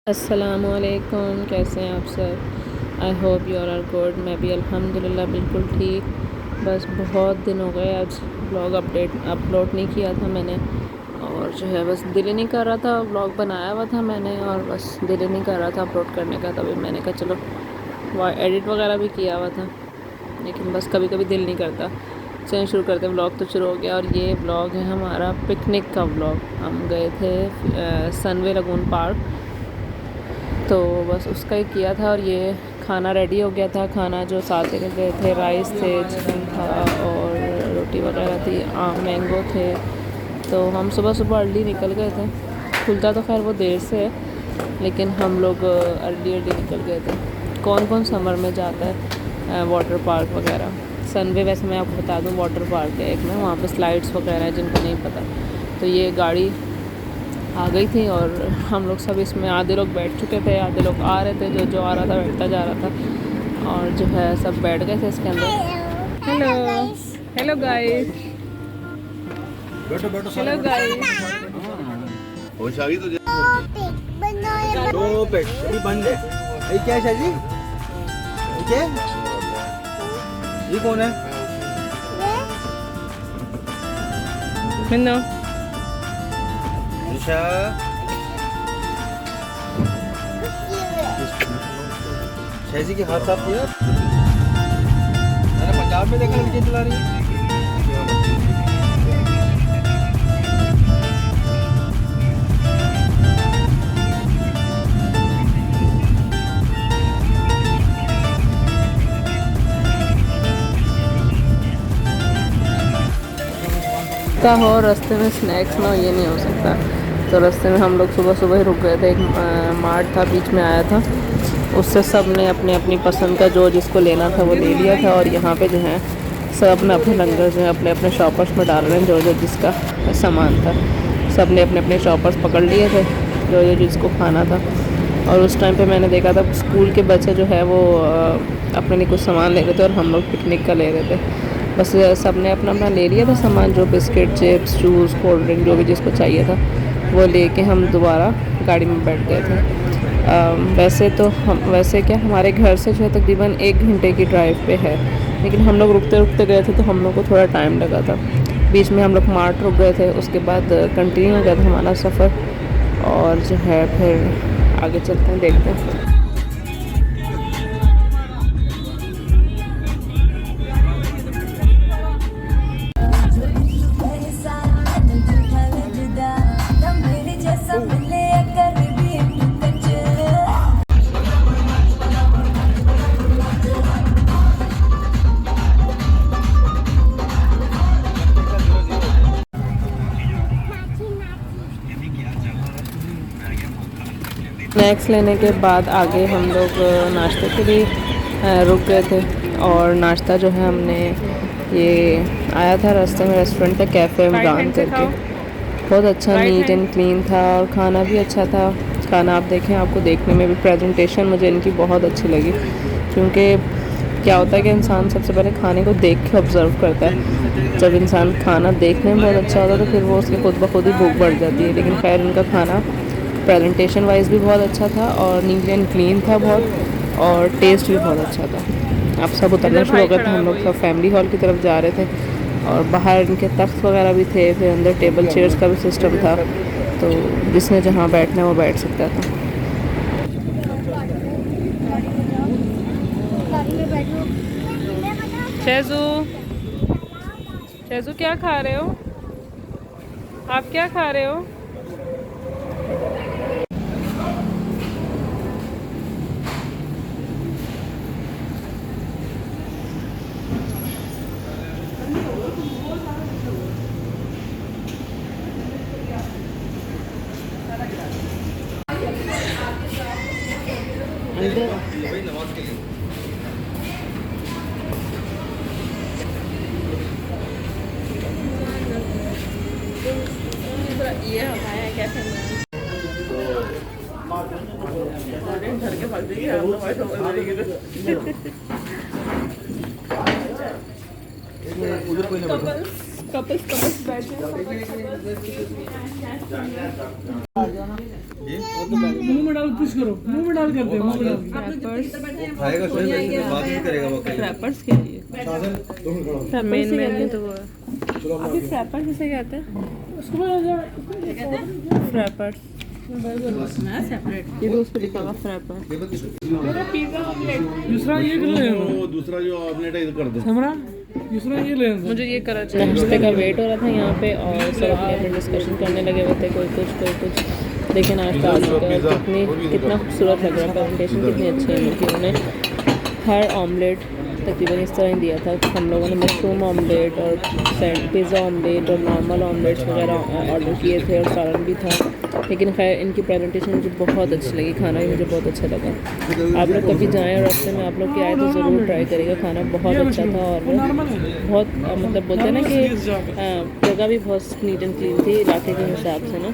अस्सलामुअलैकुम, कैसे हैं आप सब। I hope you are good. मैं भी अल्हम्दुलिल्लाह बिल्कुल ठीक। बस बहुत दिन हो गए, आज ब्लॉग अपलोड नहीं किया था मैंने, और जो है बस दिल ही नहीं कर रहा था। ब्लॉग बनाया हुआ था मैंने और बस दिल ही नहीं कर रहा था अपलोड करने का। तभी मैंने कहा चलो एडिट वगैरह भी किया हुआ था, लेकिन बस कभी कभी दिल नहीं करता। चलिए शुरू करते। ब्लॉग तो शुरू हो गया और ये ब्लॉग है हमारा पिकनिक का ब्लॉग। हम गए थे सनवे लगून पार्क, तो बस उसका ही किया था। और ये खाना रेडी हो गया था। खाना जो साथ में गए थे, राइस थे, चिकन था और रोटी वगैरह थी, मैंगो थे। तो हम सुबह सुबह अर्ली निकल गए थे। खुलता तो खैर वो देर से है, लेकिन हम लोग अर्ली निकल गए थे। कौन कौन समर में जाता है वाटर पार्क वगैरह। सनवे वैसे मैं आपको बता दूं वाटर पार्क है एक में, वहाँ पे स्लाइड्स वगैरह हैं जिनको नहीं पता। तो ये गाड़ी आ गई थी और हम लोग सब इसमें, आधे लोग बैठ चुके थे, आधे लोग आ रहे थे। जो आ रहा था बैठता जा रहा था, और जो है सब बैठ गए थे इसके अंदर। हेलो हेलो गाइस, बैठो बैठो हेलो गाइस। होश आ गई तुझे। दो पेट अभी बंद है। ये क्या है शाजी? ये क्या है? ये कौन है? मिन्नो निशा। शाजी के हाथ साफ किया। मैंने पंजाब में देखा लड़की चला रही है। का हो रास्ते में स्नैक्स ना हो, ये नहीं हो सकता। तो रास्ते में हम लोग सुबह सुबह ही रुक गए थे। एक मार्ट था बीच में आया था, उससे सब ने अपने अपनी पसंद का जो जिसको लेना था वो ले लिया था। और यहाँ पे जो है सब अपने अपने लंगर जो है अपने अपने शॉपर्स में डाल रहे हैं, जो जो जिसका सामान था। सब ने अपने अपने शॉपर्स पकड़ लिए थे, जो जो जिसको खाना था। और उस टाइम पे मैंने देखा था स्कूल के बच्चे जो है वो अपने लिए कुछ सामान ले रहे थे और हम लोग पिकनिक का ले रहे थे। बस सब ने अपना अपना ले लिया था सामान, जो biscuit, chips, juice, cold drink जो भी जिसको चाहिए था वो लेके हम दोबारा गाड़ी में बैठ गए थे। वैसे क्या हमारे घर से जो है तकरीबन 1 घंटे की ड्राइव पे है, लेकिन हम लोग रुकते रुकते गए थे तो हम लोग को थोड़ा टाइम लगा था। बीच में हम लोग मार्ट रुक गए थे, उसके बाद कंटिन्यू हो गया था हमारा सफ़र। और जो है फिर आगे चलते हैं, देखते हैं। स्नैक्स लेने के बाद आगे हम लोग नाश्ते के लिए रुक गए थे। और नाश्ता जो है हमने, ये आया था रास्ते में रेस्टोरेंट था, कैफ़े इमरान करके। बहुत अच्छा नीट एंड क्लीन था और खाना भी अच्छा था। खाना आप देखें, आपको देखने में भी प्रेजेंटेशन मुझे इनकी बहुत अच्छी लगी, क्योंकि क्या होता है कि इंसान सबसे पहले खाने को देख के ऑब्ज़र्व करता है। जब इंसान खाना देखने में बहुत अच्छा होता है तो फिर वो उसकी खुद ब खुद ही भूख बढ़ जाती है। लेकिन खैर उनका खाना प्रेजेंटेशन वाइज भी बहुत अच्छा था और नीट एंड क्लीन था बहुत, और टेस्ट भी बहुत अच्छा था। अब सब उतरना शुरू हो गए थे, हम लोग सब फैमिली हॉल की तरफ जा रहे थे। और बाहर इनके तख्त वगैरह भी थे, फिर अंदर टेबल चेयर्स का भी सिस्टम था, तो जिसने जहाँ बैठना वो बैठ सकता था। शेजू क्या खा रहे हो आप? क्या खा रहे हो? ये हमारे कैफे में घर के पास उधर कोई नहीं बैठा। कपल्स बैठे हैं। मुंह में डाल पुश करो, मुंह में डाल करते हैं, मुंह में डाल। खाएगा शायद बात नहीं करेगा वो कहीं। फ्रैपर्स के लिए मेन तो वो है। अभी फ्रैपर्स किसे कहते हैं? उसको फ्रैपर्स ये तो उस पे लिखा हुआ फ्रैपर। दूसरा ये ले लो, दूसरा जो ऑमलेट है इधर कर दो। हमरा दूसरा ये ले लो। मुझे ये करा चाहिए। नाश्ते का वेट हो रहा था यहाँ पे और सब अपने डिस्कशन करने लगे हुए थे, कोई कुछ। देखिए नाश्ता आ चुका है, कितना खूबसूरत लग रहा है, प्रेजेंटेशन कितनी अच्छी है उनकी। उन्होंने हर ऑमलेट तकरीबन इस तरह ही दिया था। हम लोगों ने मशरूम ऑमलेट और पिज़्ज़ा ऑमलेट और नॉर्मल ऑमलेट्स वगैरह ऑर्डर किए थे और सालन भी था। लेकिन खैर इनकी प्रेजेंटेशन मुझे बहुत अच्छी लगी, खाना भी मुझे बहुत अच्छा लगा। आप लोग कभी जाएँ और रास्ते में आप लोग के आए तो ज़रूर ट्राई करिएगा, खाना बहुत अच्छा था। और बहुत मतलब बोलते हैं ना कि जगह भी बहुत नीट एंड क्लीन थी इलाके के हिसाब से ना,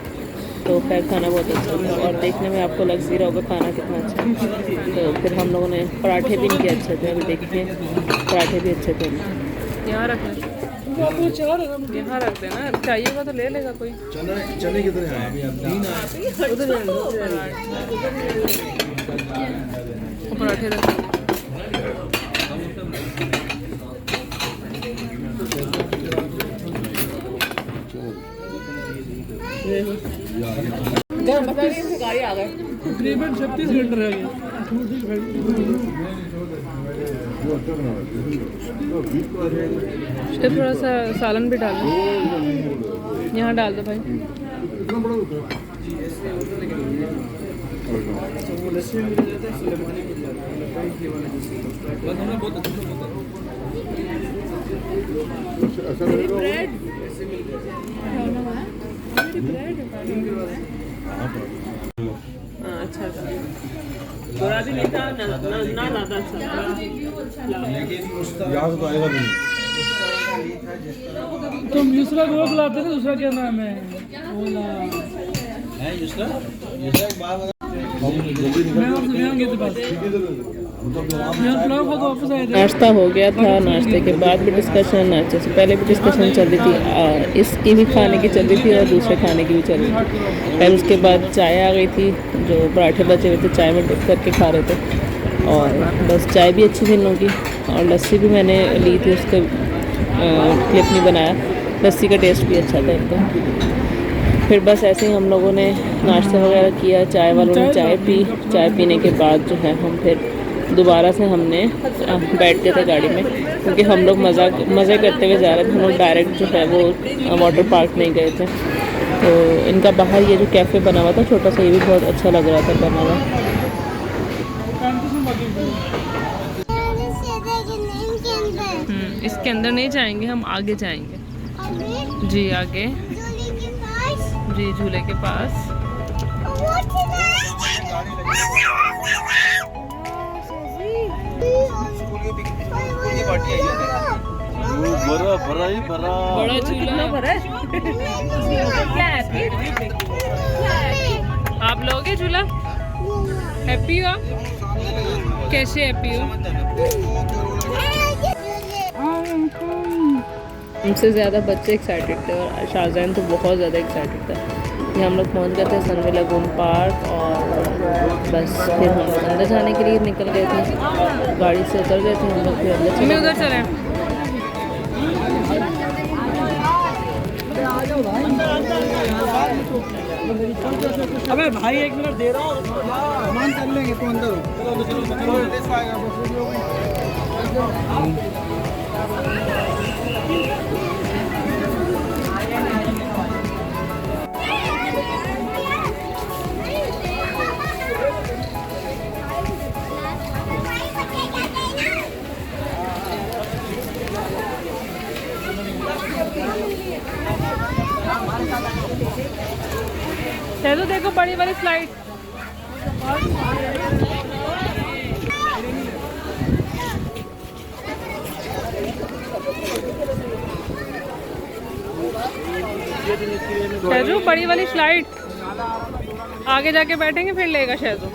तो खैर खाना बहुत अच्छा था। और देखने में आपको लग भी रहा होगा खाना कितना अच्छा है। तो फिर हम लोगों ने पराठे भी इनके अच्छे थे, अभी देखिए पराठे भी अच्छे थे। यहाँ रख लें, यहाँ रख देना, चाहिए होगा तो ले लेगा कोई। चने कितने हैं? पराठे रख तकरीबन 36 घंटे रह गए। तो थोड़ा सा सालन भी डाल दो, यहाँ डाल दो भाई। अच्छा था, बुरा भी नहीं था ना ज़्यादा अच्छा। याद तो आएगा भी नहीं। तुम दूसरा को बुलाते ना, दूसरा क्या नाम है? ओला है दूसरा एक बात मैं आपसे यहाँ गए थे बात। नाश्ता हो गया था, नाश्ते के बाद भी डिस्कशन, नाश्ते से पहले भी डिस्कशन चल रही थी। इसकी भी खाने की चल रही थी और दूसरे खाने की भी चल रही थी। फिर उसके बाद चाय आ गई थी, जो पराठे बचे हुए थे चाय में डिप करके खा रहे थे। और बस चाय भी अच्छी थी इन लोगों की, और लस्सी भी मैंने ली थी, उसका क्लिप नहीं बनाया। लस्सी का टेस्ट भी अच्छा था इनका। फिर बस ऐसे ही हम लोगों ने नाश्ता वगैरह किया, चाय वालों ने चाय पी। चाय पीने के बाद जो है हम फिर दोबारा से हमने बैठ गए थे गाड़ी में, क्योंकि हम लोग मज़े करते हुए जा रहे थे। हम लोग डायरेक्ट जो है वो वाटर पार्क नहीं गए थे। तो इनका बाहर ये जो कैफ़े बना हुआ था छोटा सा, ये भी बहुत अच्छा लग रहा था बना हुआ। इसके अंदर नहीं जाएंगे, हम आगे जाएंगे जी, आगे जी, झूले के पास। बड़ा झूला भरा है। आप लोगे झूला? हैप्पी हो? कैसे हैप्पी हो? हमसे ज़्यादा बच्चे एक्साइटेड थे और शाहजहान तो बहुत ज़्यादा एक्साइटेड था। ये हम लोग पहुंच गए थे सनविला गुम पार्क, और बस फिर हम लोग अंदर जाने के लिए निकल गए थे, गाड़ी से उतर गए थे हम लोग। फिर अंदर चले उधर चले। अबे भाई 1 मिनट दे रहा हूँ, सामान कर लेंगे तो अंदर चलो देखो बड़ी वाली स्लाइड। शहजू बड़ी वाली स्लाइड, आगे जाके बैठेंगे फिर लेगा शहजू।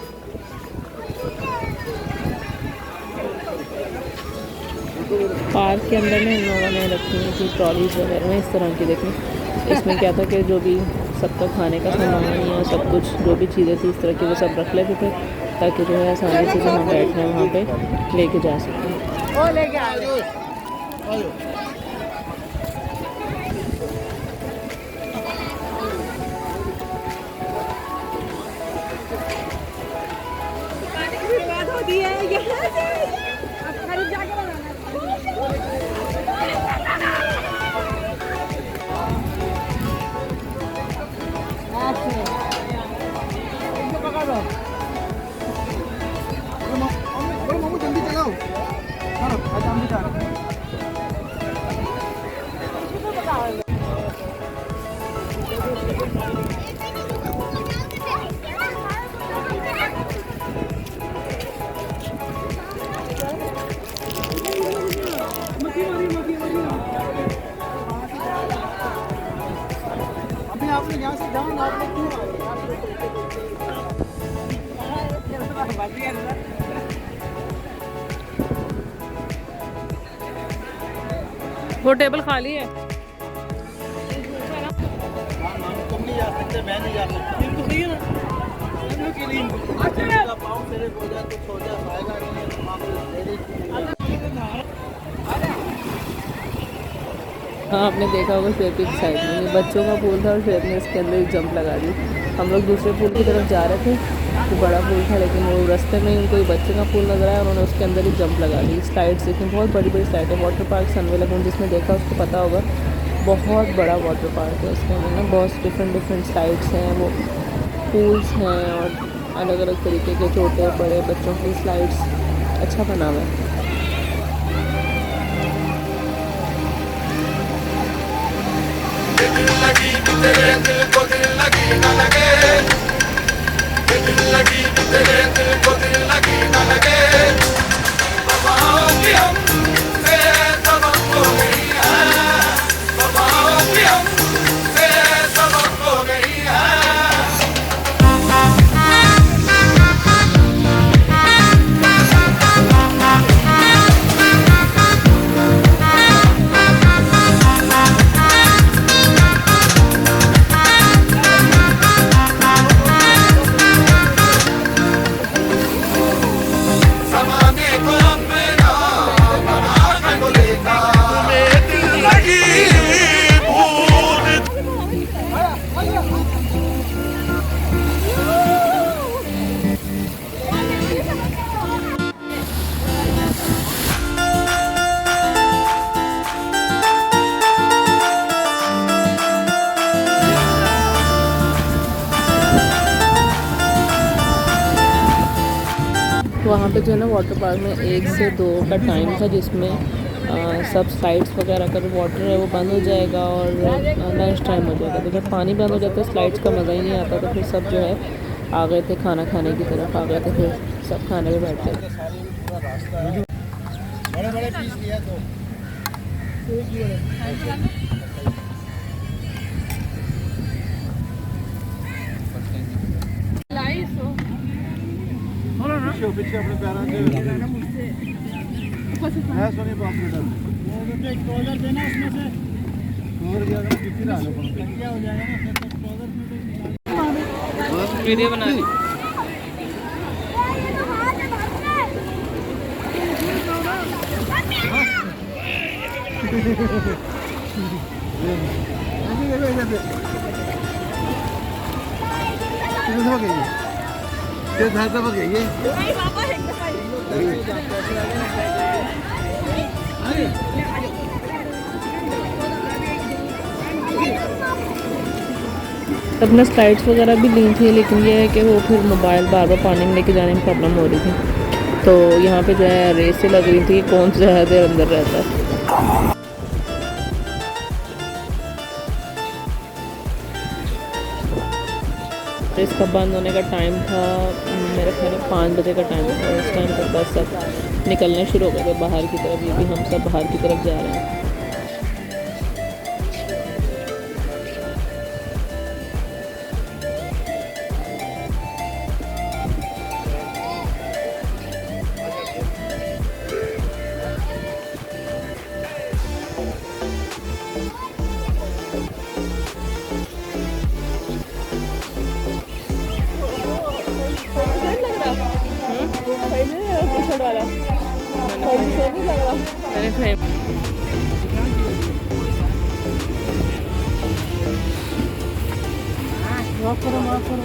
पार्क के अंदर में इन लोगों ने रखी हुई थी ट्रॉलीज वगैरह में इस तरह की। देखें इसमें क्या था कि जो भी सबका खाने का सामान या सब कुछ जो भी चीज़ें थी इस तरह की वो सब रख लेते थे, ताकि जो है आसानी से जहाँ बैठ रहे हैं वहाँ पे लेके जा सकें। जल्दी चलाओ, हम भी जा रहे हैं। अभी आपने यहाँ से जाओ ना, आप लोग क्यों वो टेबल खाली है। तुम नहीं जा सकते, मैं नहीं जा सकता। तो सही है ना, हम लोग के लिए पाँव मेरे हो जाए तो सो जा पाएगा नहीं। हाँ, आपने देखा होगा श्वेत की साइड में ये बच्चों का पूल था और श्वेत ने इसके अंदर एक जंप लगा दी। हम लोग दूसरे पूल की तरफ जा रहे थे, वो बड़ा पूल था, लेकिन वो रास्ते में उनको बच्चे का पूल नजर आया, उन्होंने उसके अंदर ही जंप लगा दी। स्लाइड्स देखें, बहुत बड़ी बड़ी स्लाइड है। वाटर पार्क सनवे लगून जिसमें देखा उसको पता होगा, बहुत बड़ा वाटर पार्क है। उसके अंदर ना बहुत डिफरेंट स्लाइड्स हैं, वो पूल्स हैं और अलग अलग तरीके के छोटे बड़े बच्चों की स्लाइड्स। अच्छा बना हुआ है। तेरे दिल को दिल लगी न लगे, दिल लगी तेरे दिल को दिल लगी न लगे। बाबाओं की हम से सबक हो गई है, बाबाओं की हम से सबक हो गई है। वहाँ पे जो है ना वाटर पार्क में 1 से 2 का टाइम था, जिसमें सब स्लाइड्स वगैरह का जो वाटर है वो बंद हो जाएगा और लंच टाइम हो जाएगा। तो जब पानी बंद हो जाता है स्लाइड्स का मज़ा ही नहीं आता, तो फिर सब जो है आ गए थे खाना खाने की तरफ आ गए थे, फिर सब खाने पे बैठ गए। बड़े बड़े पीस लिया तो पीछे अपने पैरों से सोनी ट्रॉलर देना, उसमें से और गया कितनी डालो क्या हो जाएगा ना। वीडियो बना ली। अपने स्लाइड्स वगैरह भी ली थी, लेकिन ये है कि वो फिर मोबाइल बार बार पानी में लेके जाने में प्रॉब्लम हो रही थी। तो यहाँ पे जो है रेसें लग रही थी कौन सा ज़्यादा देर अंदर रहता है। इसका बंद होने का टाइम था मेरे ख्याल में 5 बजे का टाइम था। उस टाइम तक बस सब निकलने शुरू हो गए थे बाहर की तरफ। ये भी हम सब बाहर की तरफ जा रहे हैं। मेरे फ्रेंड माफ करो, माफ करो।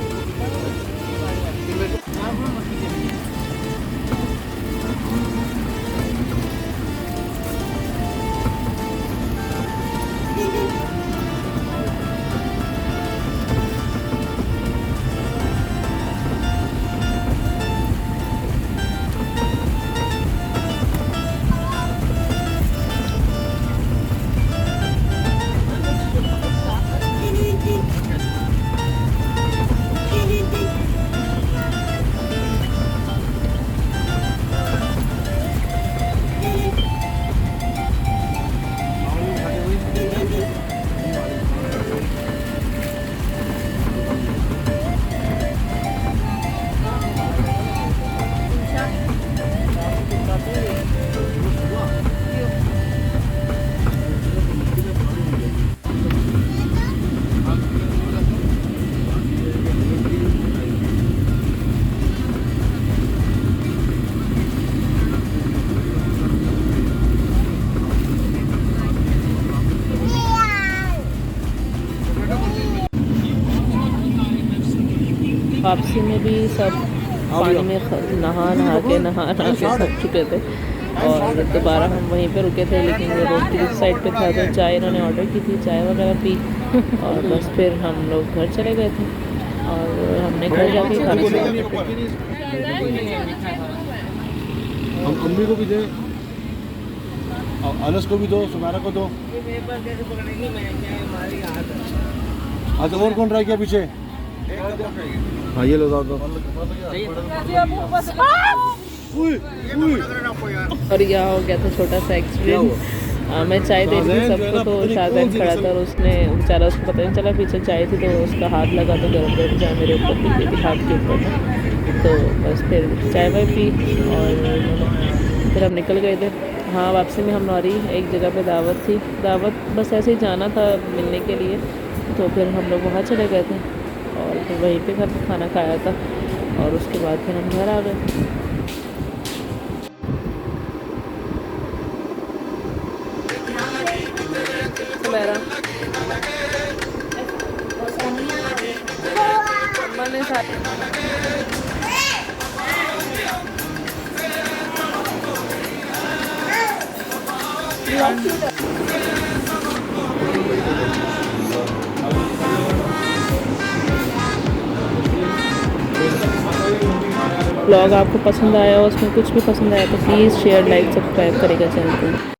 वापसी में भी सब पानी में नहा के थक चुके थे और दोबारा हम वहीं पे रुके थे, लेकिन वो रोड की साइड पे था तो चाय इन्होंने ऑर्डर की थी, चाय वगैरह पी और बस फिर हम लोग घर चले गए थे और हमने घर जाके हम अम्मी को भी दे, अनस को भी दो, सुमारा को दो। अच्छा और कौन रह गया पीछे? हाँ ये लो दो। और यहाँ हो गया था छोटा सा एक्सीडेंट। मैं चाय दे रही थी सबको तो शाहजैन खड़ा था और उसने बेचारा, उसको पता नहीं चला पीछे चाय थी तो उसका हाथ लगा तो गर्म गर्म चाय मेरे ऊपर दिख थी, हाथ के ऊपर था। तो बस फिर चाय वाय पी और फिर हम निकल गए थे। हाँ वापसी में हम नौरी एक जगह पे दावत थी, दावत बस ऐसे ही जाना था मिलने के लिए, तो फिर हम लोग वहाँ चले गए थे और फिर वहीं पे घर पे खाना खाया था और उसके बाद फिर हम घर आ गए। ब्लॉग आपको पसंद आया, उसमें कुछ भी पसंद आया तो प्लीज़ शेयर, लाइक, सब्सक्राइब करेगा चैनल को।